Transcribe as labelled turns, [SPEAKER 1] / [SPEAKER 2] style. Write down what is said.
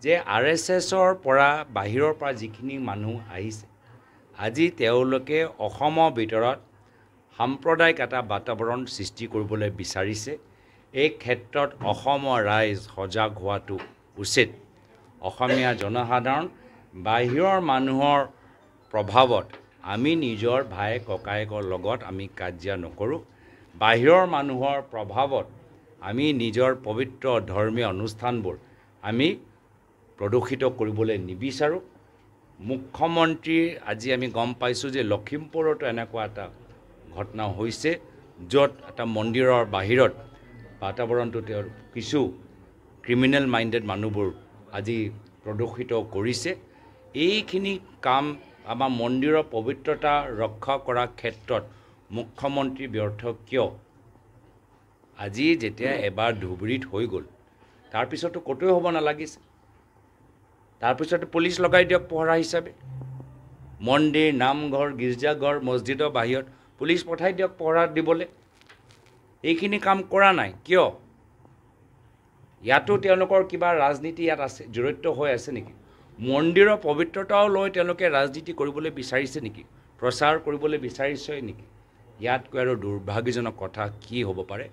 [SPEAKER 1] যে RSSৰ পৰা বাহিৰৰ পৰা যিখিনি মানুহ আহিছে আজি তেওঁলোকে অসমৰ ভিতৰত সাম্প্ৰদায়িক এটা বাতাবৰণ সৃষ্টি কৰিবলৈ বিচাৰিছে এই ক্ষেত্ৰত অসমৰ ৰাইজ সজাগ হোৱাটো উচিত অসমীয়া জনসাধাৰণ বাহিৰৰ মানুহৰ প্ৰভাৱত আমি নিজৰ ভাই ককায়েকৰ লগত আমি কাজিয়া নকৰোঁ বাহিৰৰ মানুহৰ প্ৰভাৱত আমি নিজৰ পবিত্ৰ ধৰ্মীয় অনুষ্ঠানবোৰ আমি প্ৰদূষিত কৰিবলৈ নিবিচাৰোঁ মুখ্যমন্ত্ৰী আজি আমি গম পাইছোঁ যে লখিমপুৰতো এনেকুৱা এটা ঘটনা হৈছে য'ত এটা মন্দিৰৰ বাহিৰত বাতাবৰণটো তেওঁৰ কিছু ক্ৰিমিনেল মাইণ্ডেড মানুহবোৰ আজি প্ৰদূষিত কৰিছে এইখিনি কাম আমাৰ মন্দিৰৰ পবিত্ৰতা ৰক্ষা কৰাৰ ক্ষেত্ৰত মুখ্যমন্ত্ৰী ব্যৰ্থ কিয় আজি যেতিয়া এবাৰ ধুবুৰীত হৈ গ'ল তাৰপিছতো ক'তোৱে হ'ব নালাগিছে তাৰপিছতো পুলিচ লগাই দিয়ক পহৰা হিচাপে মন্দিৰ নামঘৰ গীৰ্জাঘৰ মছজিদৰ বাহিৰত পুলিচ পঠাই দিয়ক পহৰা দিবলৈ এইখিনি কাম কৰা নাই কিয় ইয়াতো তেওঁলোকৰ কিবা ৰাজনীতি ইয়াত আছে জড়িত হৈ আছে নেকি মন্দিৰৰ পবিত্ৰতাও লৈ তেওঁলোকে ৰাজনীতি কৰিবলৈ বিচাৰিছে নেকি প্ৰচাৰ কৰিবলৈ বিচাৰিছে নেকি ইয়াতকৈ আৰু দুৰ্ভাগ্যজনক কথা কি হ'ব পাৰে